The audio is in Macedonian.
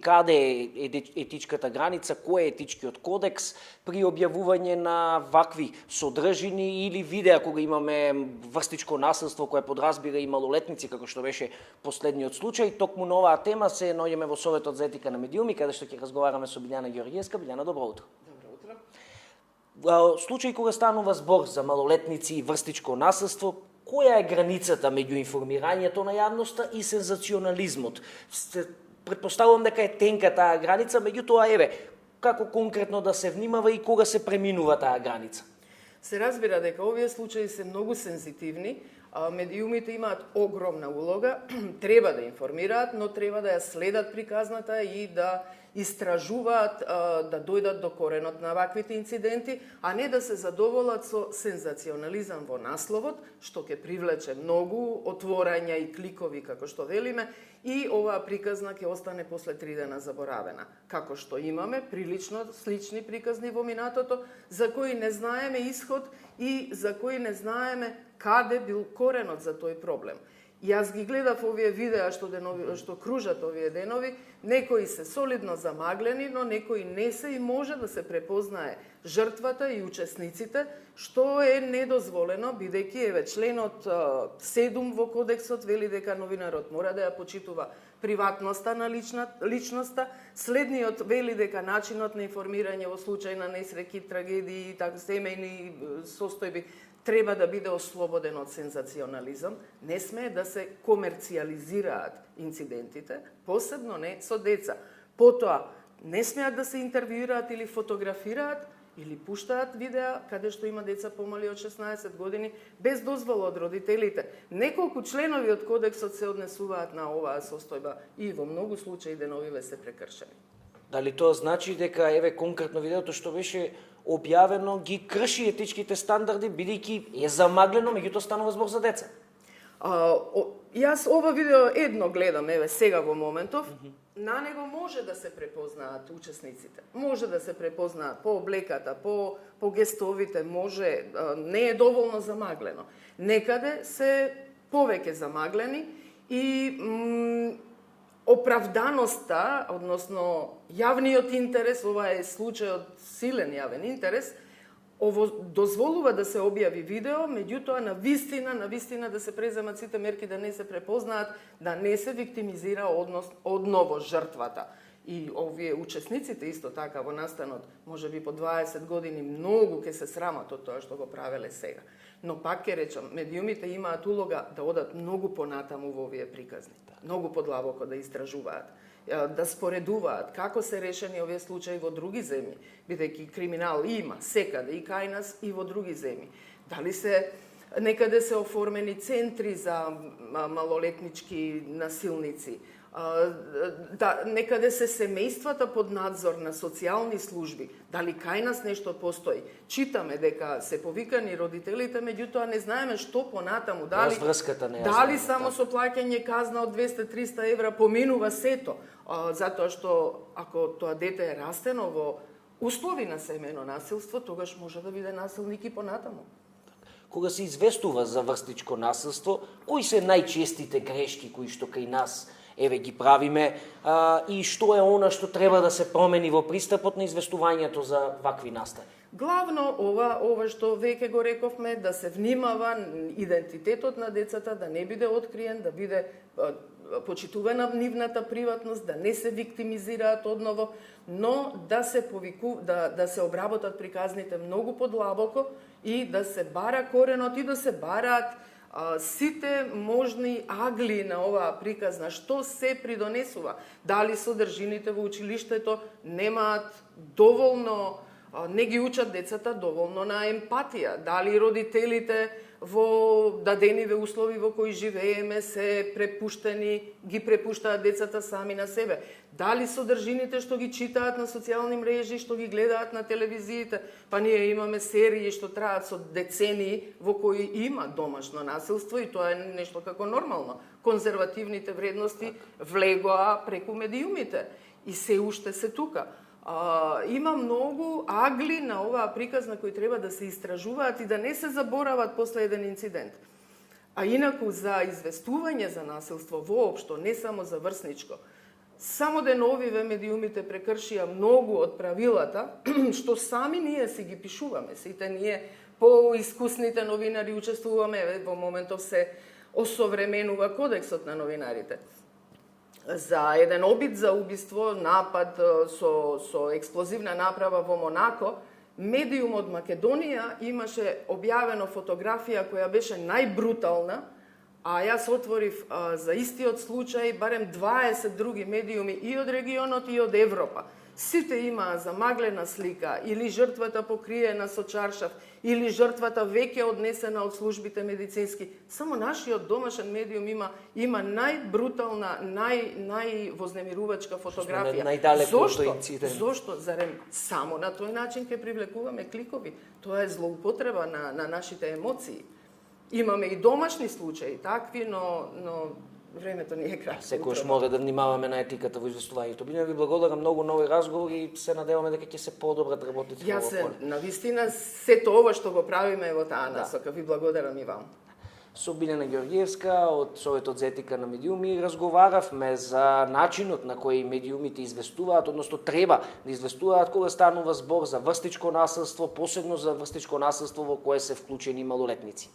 Каде е етичката граница, кој е етичкиот кодекс при објавување на вакви содржини или видеа кога имаме врстичко насилство кое подразбира и малолетници, како што беше последниот случај. Токму на оваа тема се наоѓаме во Советот за етика на медиуми, каде што ќе разговараме со Билјана Ѓорѓиевска. Билјана, добро утро. Добро утро. Случај кога станува збор за малолетници и врстичко насилство, која е границата меѓу информирањето на јавноста и сензационализмот? Предпоставувам дека е тенка таа граница, меѓутоа како конкретно да се внимава и кога се преминува таа граница? Се разбира дека овие случаи се многу сензитивни, медиумите имаат огромна улога, треба да информираат, но треба да ја следат приказната и да истражуваат, да дојдат до коренот на ваквите инциденти, а не да се задоволат со сензационализам во насловот, што ќе привлече многу отворања и кликови, како што велиме, и оваа приказна ќе остане после 3 дена заборавена. Како што имаме прилично слични приказни во минатото, за кои не знаеме исход и за кои не знаеме каде бил коренот за тој проблем. Јас ги гледав овие видеа што кружат овие денови, некои се солидно замаглени, но некои не се и може да се препознае жртвата и учесниците, што е недозволено, бидејќи членот 7 во кодексот вели дека новинарот мора да ја почитува приватноста на личноста, следниот вели дека начинот на информирање во случај на несреќи, трагедии, семејни состојби треба да биде ослободен од сензационализам, не смее да се комерцијализираат инцидентите, посебно не со деца. Потоа, не смеат да се интервјуираат или фотографираат или пуштаат видеа каде што има деца помали од 16 години без дозвола од родителите. Неколку членови од кодексот се однесуваат на оваа состојба и во многу случаи деновиве се прекршени. Дали тоа значи дека конкретно видеото што беше објавено ги крши етичките стандарди, бидејќи е замаглено, меѓутоа станува збор за деца? Јас ова видео едно гледам, сега во моментов. На него може да се препознаат учесниците. Може да се препознаат по облеката, по гестовите, може, не е доволно замаглено. Некаде се повеќе замаглени и оправданоста, односно јавниот интерес, ова е случај од силен јавен интерес, ово дозволува да се објави видео, меѓутоа на вистина да се преземат сите мерки да не се препознаат, да не се виктимизира одново жртвата. И овие учесниците исто така во настанот, можеби по 20 години, многу ќе се срамат од тоа што го правеле сега. Но пак ќе речам, медиумите имаат улога да одат многу понатаму во овие приказни, многу подлабоко да истражуваат, да споредуваат како се решени овие случаи во други земји, бидејќи криминал има секаде и кај нас и во други земји. Дали се некаде се оформени центри за малолетнички насилници, некаде се семејствата под надзор на социјални служби, дали кај нас нешто постои. Читаме дека се повикани родителите, меѓутоа не знаеме што понатаму, дали само со плаќање казна од 200-300 евра поминува сето, затоа што ако тоа дете е растено во услови на семејно насилство, тогаш може да биде насилник и понатаму. Кога се известува за врстичко насилство, кои се најчестите грешки кои што кај нас ги правиме и што е она што треба да се промени во пристапот на известувањето за вакви настани? Главно ова што веќе го рековме, да се внимава идентитетот на децата, да не биде откриен, да биде почитувана нивната приватност, да не се виктимизираат одново, но да се обработат приказните многу подлабоко и да се бара коренот и да се бараат сите можни агли на оваа приказна, што се придонесува. Дали содржините во училиштето немаат доволно, не ги учат децата доволно на емпатија, дали родителите во дадениве услови во кои живееме се ги препуштаат децата сами на себе. Дали содржините што ги читаат на социјални мрежи, што ги гледаат на телевизиите, па ние имаме серии што траат со децении во кои има домашно насилство и тоа е нешто како нормално. Конзервативните вредности влегоа преку медиумите и се уште се тука. Има многу агли на оваа приказна кои треба да се истражуваат и да не се заборават после еден инцидент. А инаку за известување за насилство воопшто, не само за врсничко, Само деновиве медиумите прекршија многу од правилата, што сами ние си ги пишуваме. Сите ние поискусните новинари учествуваме, во моментов се осовременува кодексот на новинарите. За еден обид за убиство, напад со експлозивна направа во Монако, медиум од Македонија имаше објавено фотографија која беше најбрутална, а јас отворив за истиот случај барем 20 други медиуми и од регионот и од Европа. Сите имаа замаглена слика, или жртвата покриена со чаршаф, или жртвата веќе однесена од службите медицински. Само нашиот домашен медиум има најбрутална, највознемирувачка фотографија. Најдалеко од инцидент. Зошто? Зарем само на тој начин ќе привлекуваме кликови? Тоа е злоупотреба на нашите емоции. Имаме и домашни случаи такви, но времето не е кратко. Секојаш мора да внимаваме на етиката во известувањето. Бина ви благодарам многу на овој разговор и се надеваме дека ќе се подобрат работите во Јас поле. навистина сето ова што го правиме во таа насока, ви благодарам и вам. Со Билјана Ѓорѓиевска од Советот за етика на медиуми разговаравме за начинот на кој медиумите известуваат, односно треба да известуваат кога станува збор за врстичко насилство, посебно за врстичко насилство во кое се вклучени малолетници.